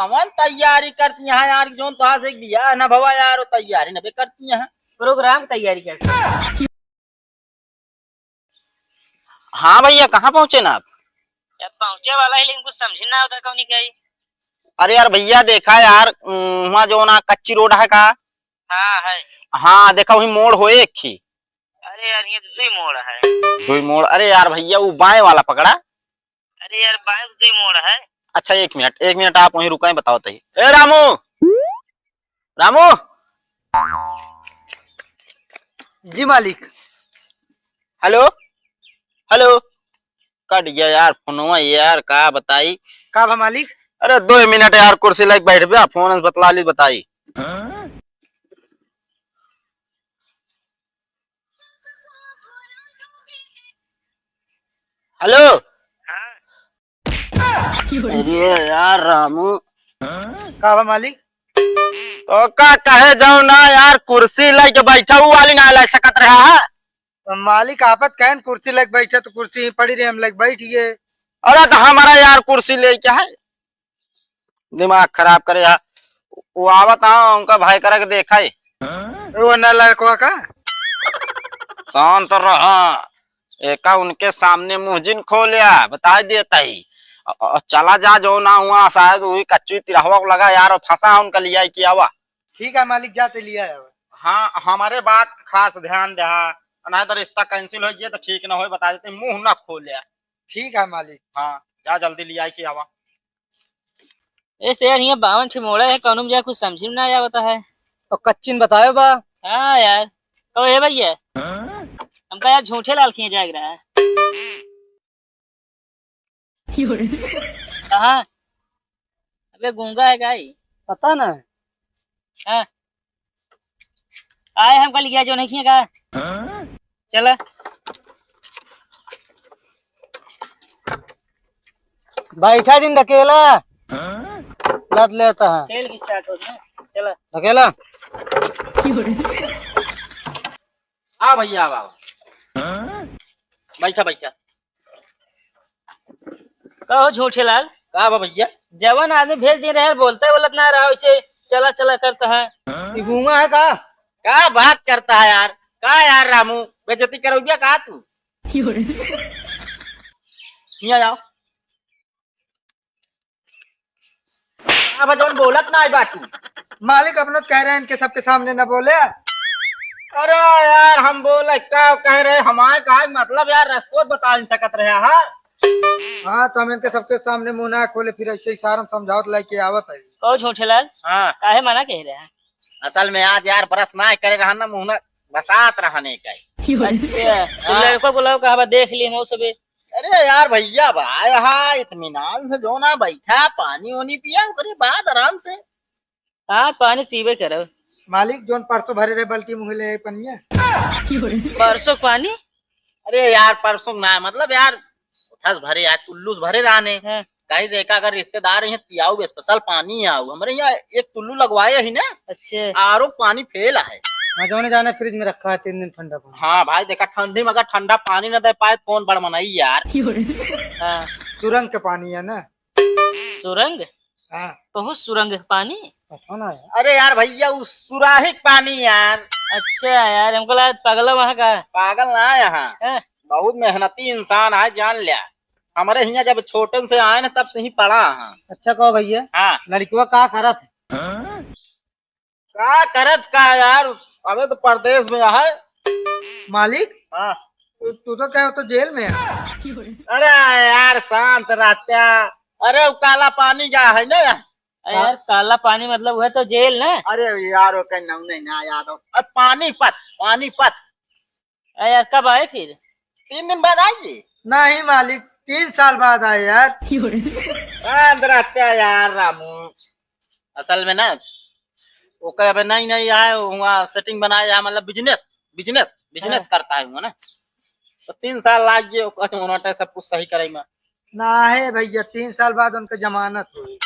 कौन तैयारी करती है यार, जो तो से बिया है ना भवा यार, वो तैयारी न करती है। प्रोग्राम की तैयारी करते। हाँ भैया, कहाँ पहुँचे ना आप? अब पहुंचे वाला है, लेकिन कुछ समझ ना होता कौन क्या। अरे यार भैया, देखा यार वहाँ जो ना कच्ची रोड है का। हाँ है। हाँ देखा, वही मोड़ हो एक ही। अरे यार ये तो दुई मोड़ है। दो मोड़? अरे यार भैया, वो बाएं वाला पकड़ा। अरे यार बाएं दुई मोड़ है। अच्छा एक मिनट, एक मिनट, आप वहीं रुके, बताओ तही। ए रामू, रामू। जी मालिक। Hello hello. कट गया यार फोनवा यार, का बताई। का भा मालिक? अरे 2 मिनट यार, कुर्सी लाइक बैठ गया, फोन बतला ली, बताई। हेलो। अरे यार रामू। का भा मालिक? तो का कहे जाओ ना यार, कुर्सी लेके बैठा हुआ वाली ना ला सकत रहा है। तो मालिक आपत कहन कुर्सी लग बैठे तो कुर्सी ही पड़ी रही, हम लग बैठिए। अरे तो हमारा यार कुर्सी ले क्या है, दिमाग खराब करे यार। वो आवत हाँ, उनका भाई करा के देखा है। वो न लड़कवा का? शांत रहा, एका उनके सामने मुहजिन खोलिया, बता देता ही। चला जा जो ना हुआ, शायद वही कच्ची तिरहवा को लगा यार, और फंसा उनका लिया किया हुआ। ठीक है मालिक, जाते लिया है। हाँ हमारे बात खास ध्यान दे, नहीं तो रिश्ता कैंसिल हो जाए तो ठीक ना हो, बता देते, मुंह ना खोलिया। ठीक है मालिक। हाँ जा जल्दी लिया कि आवा। ऐसे यार यहाँ 52 मोड़ा है, कौन मुझे कुछ समझ में ना आया होता है। तो कच्चिन बतायो बा। हाँ यार, कहो है भैया, हमका यार झूठे लाल खिए जाग रहा है। कहाँ? अबे गूंगा है गाई। पता ना। हाँ आए, हम कल गया जो नहीं का। चला बैठा दिन अकेला लद लेता है। खेल की स्टार्ट हो गया। चला अकेला। हाँ भैया बाबा, बैठा बैठा। कहो झूठे लाल, का बा भैया? जवान आदमी भेज दिए रहे, बोलता है बोलत ना रहा वैसे चला चला करता है। ये गूंगा है का? क्या बात करता है यार, का यार रामू, बेइज्जती करोगे का तू? यहाँ जाओ। अब जौन बोलत ना है बातू। मालिक अपना तो कह रहे हैं इनके सबके सामने न बोले। अरे यार हम बोले क्या कह रहे, हमारे का मतलब यार, रस्तो बता नहीं सकत रहे। हाँ हाँ तो हम इनके सबके सामने मुंह ना खोले, फिर ऐसे इशारा समझावत लेके आवत है। कहो झूठे लाल, हाँ, काहे मना कह रहे हैं? असल में आज यार बरस ना करे रहा ना, मुंह ना बसात रहने का। अच्छा तो लड़को बुलाओ, कहा देख लिए हम सबे। अरे यार भैया बा यहाँ इत्मीनान से जो ना बैठा, पानी वानी पिया, करे बाद आराम से। हाँ पानी पीबे करो। मालिक जोन परसों भरे रहे बल्कि मुँह ले पनिया। परसों पानी? अरे यार परसों ना, मतलब यार उठस भरे यार, टुल्लूस भरे रहने। हाँ। कहीं से एक अगर रिश्तेदार यहाँ पियाऊ स्पेशल पानी आऊ, हमारे यहाँ एक टुल्लू लगवाए ही ना। अच्छा आरो पानी फेल है। हाँ जो जाना फ्रिज में रखा है 3 दिन ठंडा पानी। हाँ भाई देखा, ठंडी में अगर ठंडा पानी न दे पाए कौन बड़ मनाई यार। हाँ सुरंग के पानी है ना। सुरंग? हाँ बहुत सुरंग पानी। पता ना है। अरे यार भैया उस सुराहिक पानी यार। अच्छा यार, हमको लगा पगला वहाँ का। पागल ना यहाँ, हाँ? बहुत मेहनती इंसान है, जान लिया। हमारे यहाँ जब छोटे से आए ना तब से ही पढ़ा। हाँ अच्छा कहो भैया, हाँ, लड़कियों का करत है? का करत का यार, अबे तो परदेश में है। मालिक हाँ तू तो क्या, तो जेल में है। अरे यार शांत रहता। अरे वो काला पानी जा है ना। अरे यार काला पानी मतलब हुआ तो जेल ना। अरे यार वो कहीं नहीं ना याद हो। अब पानीपत, पानीपत। अरे यार कब आए फिर? 3 दिन बाद आइए। नहीं मालिक 3 साल बाद आए यार। शांत रहता यार रामू। असल में ना वो कहे अबे नहीं नहीं आए, वहाँ सेटिंग बनाया है, मतलब बिजनेस बिजनेस बिजनेस करता है ना। तो 3 साल लागिए सब कुछ सही करे में। ना है भैया 3 साल बाद उनका जमानत हुई।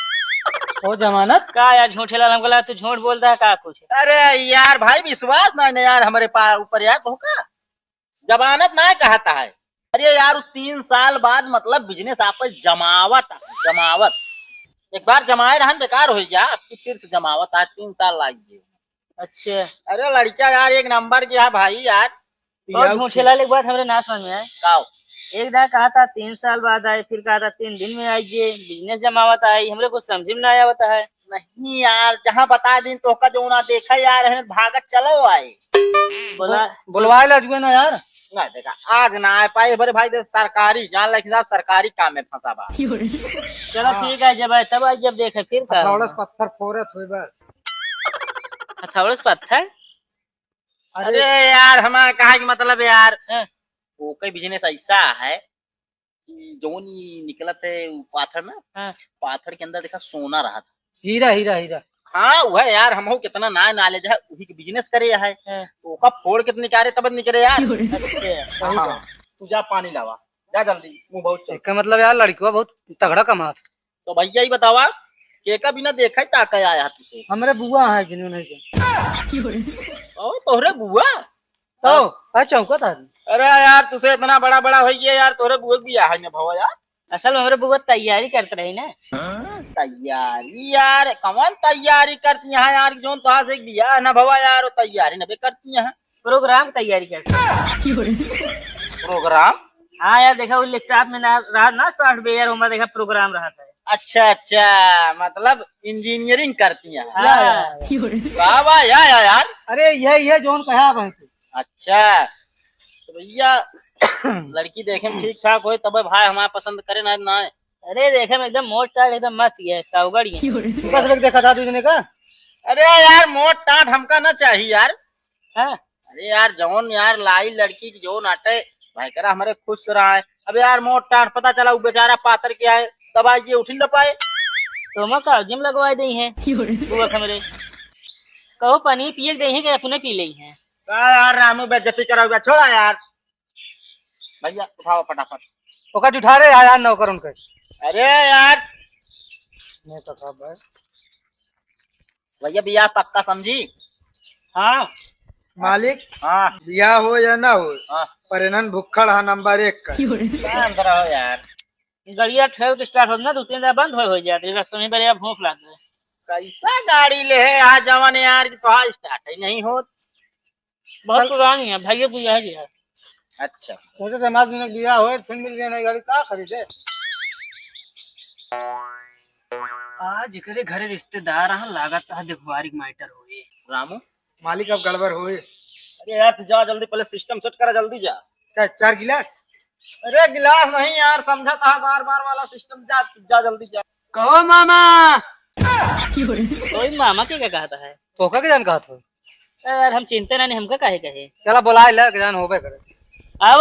वो जमानत का यार? झूठे लाल, हमको लगा तू झूठ बोलता है का कुछ। अरे यार भाई विश्वास नहीं यार हमारे पास ऊपर यार, तो का जमानत ना कहता है। अरे यार 3 साल बाद मतलब बिजनेस आप जमावत जमावत। एक बार जमाए रहन बेकार हो गया, आपकी फिर से जमावत आज 3 साल लागिए। अच्छा अरे लड़का यार एक नंबर की है भाई यार। और झूठे लाल एक बात हमरे ना समझ में आए। काओ एक दान कहा था 3 साल बाद आए, फिर कहा था 3 दिन में आइए, बिजनेस जमावत आई, हमरे कुछ समझ में ना आया होता है। नहीं यार, जहाँ बता दिन तो का जो ना देखा यार है भागत चलो आए। बोला बुलवा ले जुए ना यार। ना देखा आज ना आ पाए बड़े भाई, सरकारी जान लगे साहब सरकारी काम में फंसा बा। चलो ठीक है, जब आए तब आए, जब देखे फिर कहा हथौड़ा से पत्थर फोड़त हुए बस। हथौड़े से पत्थर। अरे यार हमारा कहा कि मतलब यार हाँ। वो कई बिजनेस ऐसा है कि जो नहीं निकलत है वो पाथर में, हाँ। पाथर के अंदर देखा सोना रहा था। हीरा हीरा हीरा। हाँ वह यार हम कितना ना नॉलेज है वही के बिजनेस करे है। हाँ। तो का फोड़ के निकाले तब निकले यार। अच्छा हाँ, तू जा पानी लावा जा जल्दी, मुंह बहुत चल। इसका मतलब यार लड़कियों बहुत तगड़ा कमा। तो भैया ही बतावा के का बिना देखा ही ताका आया तुझे। हमरे बुआ है कि नहीं के। ओ तोहरे बुआ। तो आ चौका था। अरे यार तुझे इतना बड़ा बड़ा हो गया यार, तोहरे बुआ भी है ना भवा यार। असल में हमरे बुआ तैयारी करते रही ना। तैयारी यार कौन तैयारी करती है यार, जो तो से बिया है ना भवा यार, वो तैयारी ना करती है। प्रोग्राम की तैयारी करते प्रोग्राम। हाँ यार देखा वो लैपटॉप में ना रहा ना सॉफ्टवेयर में, देखा प्रोग्राम रहा था। अच्छा अच्छा, मतलब इंजीनियरिंग करती हैं। हाँ। वाह यार। अरे यह जोन कहा भाई। अच्छा तो भैया लड़की देखे में ठीक ठाक हो तब भाई हमारा पसंद करे ना ना। अरे देखे में एकदम मोट टाट एकदम मस्त है, काउगड़ ये। बस लोग देखा था दूसरे का। अरे यार मोट टाट हमका ना चाहिए यार। हाँ। अरे यार जौन यार लाई लड़की की जो नाटे भाई करा हमारे खुश रहा है। अब यार मोट टाट पता चला वो बेचारा पातर क्या है, तब आज ये उठ न पाए। तो मैं का जिम लगवा दी है बुआ हमरे। कहो पानी पिए दे हैं कि अपने पी ली है। यार रामू बेइज्जती करा छोड़ा यार। भैया उठाओ फटाफट। ओका उठा रहे यार नौकर उनके। अरे यार नहीं तो था भाई। भैया बिया पक्का समझी। हाँ मालिक हाँ बिया हो या ना हो, हाँ पर इन्हन भुक्खड़ है नंबर 1 का। क्या अंदर हो यार। गड़िया ठहर के स्टार्ट होना 2-3 दिन बंद हो जाती है, सुनी बड़े भूख लग गए। कैसा गाड़ी ले है आज जवान यार की तो स्टार्ट ही नहीं हो। बहुत पुरानी है भैया भैया है यार। अच्छा छोटे समाज में बिया हो फिर मिल गया नहीं गाड़ी का खरीदे। आज करे घरे रिश्तेदार हैं, लागत है देखवारी मैटर होए। रामू मालिक अब गड़बड़ हुए। अरे यार तू जा जल्दी, पहले सिस्टम सेट करा जल्दी जा। क्या 4 गिलास? अरे गिलास नहीं यार, समझा था बार बार वाला सिस्टम। जा जा जल्दी जा। कहो मामा। कोई मामा के क्या कहता है? तो का जान कहा था यार हम चिंता नहीं, हमका काहे कहे। चला बुला ले के जान होबे करे। अब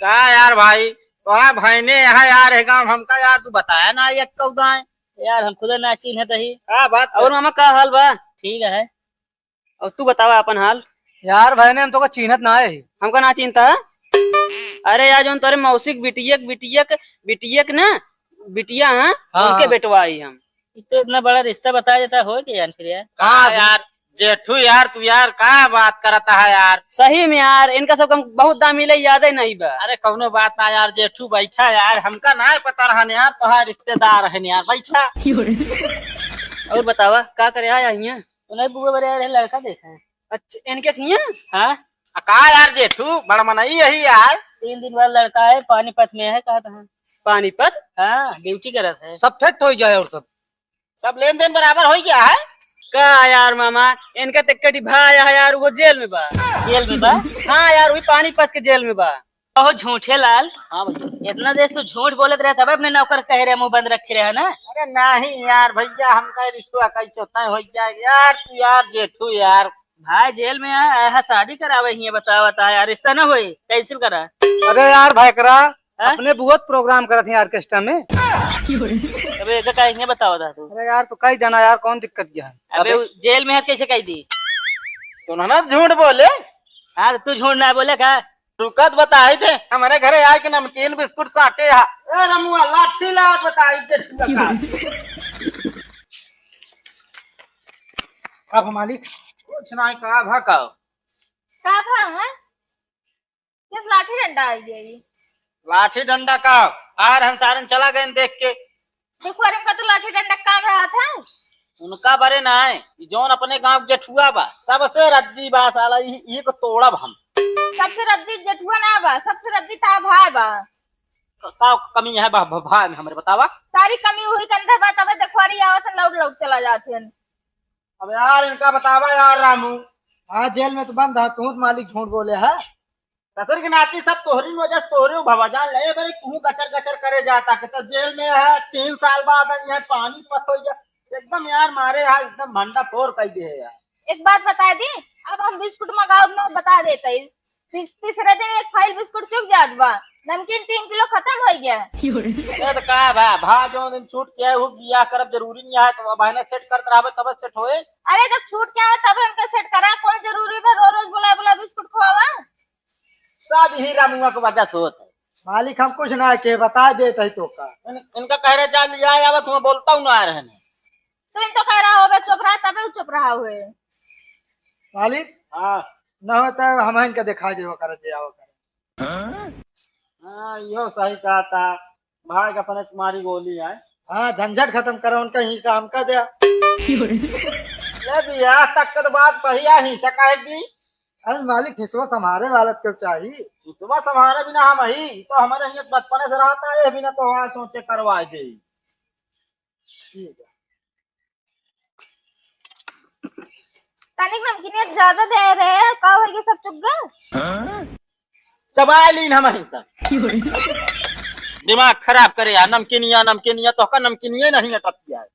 क्या यार भाई तो भाई ने यहाँ यार है काम हमका यार तू बताया ना ये कौदा है यार हम खुद ना चिन्ह तही। क्या बात और मामा का हाल बा? ठीक है। और तू बतावा अपन हाल। यार भाई ने हम तो का चिन्हत ना है। हमका ना चिंता। अरे यार जो तोरे मौसिक बिटियक ना बिटिया हैं, उनके बेटवाई हम। तो इतना बड़ा रिश्ता बताया जाता हो कि यार फिर यार। हाँ यार जेठू यार तू यार क्या बात करता है यार। सही में यार इनका सब बहुत दाम मिले, याद है नहीं बा। अरे कौनो बात ना यार, जेठू बैठा यार, हमका ना पता रहा यार तो है रिश्तेदार है यार, बैठा। और बतावा का करे आया यहाँ? उन्हें बुआ बड़े यार लड़का देखा है। अच्छा इनके खिया? हाँ का यार जेठू बड़ा मनाई यही यार। 3 दिन बाद लड़का है, पानीपत में है, कहा था पानीपत। हाँ ड्यूटी करत है। सब फिट हो जाए और सब लेन देन बराबर हो गया है। का यार मामा इनका टिकट भाई है यार, वो जेल में बा। जेल में बा? हाँ यार वही पानीपत के जेल में बा। ओह झूठे लाल। हाँ भैया इतना देर तू झूठ बोलत रहे तब अपने नौकर कह रहे मुंह बंद रखे रहे ना। अरे नहीं यार भैया हमका रिश्ता कैसे होता है हो गया यार। तू यार जेठू यार भाई जेल में है शादी करावे ही बता यार, रिश्ता ना होई कैंसिल करा। अरे यार भाई करा अपने बहुत प्रोग्राम करत हैं ऑर्केस्ट्रा में। अबे एक का ही बताओ था तू। अरे यार तो कई जाना यार कौन दिक्कत क्या है। अबे जेल में है कैसे कह दी? तू ना झूठ बोले। हाँ तू झूठ ना बोले का? रुकत बताए थे हमारे घरे आए कि नमकीन बिस्कुट साटे हा। ए रमुआ लाठी लात बताई जेठू का। अब मालिक कुछ नहीं कहा भाका का भा है? किस लाठी डंडा आई है ये? लाठी डंडा का आर हंसारन चला गए देख के। देखो अरे उनका तो लाठी डंडा काम रहा था। उनका बरे ना है जौन अपने गांव के जेठुआ बा सबसे रद्दी बा साला ये को तोड़ब हम। सबसे रद्दी जेठुआ ना बा, सबसे रद्दी ता भाई बा। का कमी है भाई में हमरे बतावा। सारी कमी हुई के अंदर बा, तबे देखो अरे आवत लौट लौट चला जाते हैं। अब यार इनका बतावा यार रामू। हाँ जेल में तो बंद है, तू तो मालिक झूठ बोले है। कसर की नाती सब तोहरी वजह से तोहरे भवाजान ले बरे तू गचर गचर करे जाता के तो जेल में है 3 साल बाद यहाँ पानी पत हो जा एकदम यार मारे यार एकदम भंडा फोड़ कर दे यार। एक बात बता दी, अब हम बिस्कुट मंगाओ ना बता देते। तीसरे दिन एक फाइल बिस्कुट चुक जात बा, नमकीन 3 किलो खत्म हो गया। ये तो का भा जो दिन छूट के हो बियाह करब जरूरी नहीं है तो बहने सेट करत रहबे तब सेट होए। अरे जब छूट के आवे तब हमके सेट करा, कौन जरूरी है रोज रोज बुला बुला बिस्कुट खवावा। सब ही रामुआ के वजह से होता है। मालिक हम कुछ ना के बता देते ही तो का। इनका कह रहे जा लिया आवा तुम्हें बोलता हूँ ना आ रहे तो इन तो कह रहा हो चुप रहा, तबे चुप रहा हुए। मालिक हाँ न होता हम इनका दिखा दे कर दे आओ कर। हाँ यो सही कहा था भाई का अपने तुम्हारी गोली है। हाँ झंझट खत्म करो, उनका हिस्सा हमका दे। ये बियाह तक के बात पहिया ही सकाएगी। अरे मालिक हिस्सा संभारे वाला क्यों चाहिए। सुबह संभाले बिना हम ही तो हमारे यहाँ बचपने से रहता है बिना तो वहां सोचे करवा दे। ठीक है तनिक नमकीन ज्यादा दे रहे का हो गया, सब चुक गए। चबा लीन हम ही सब दिमाग खराब करे यार। नमकीनिया नमकीनिया तो का नमकीनिया नहीं अटक गया है।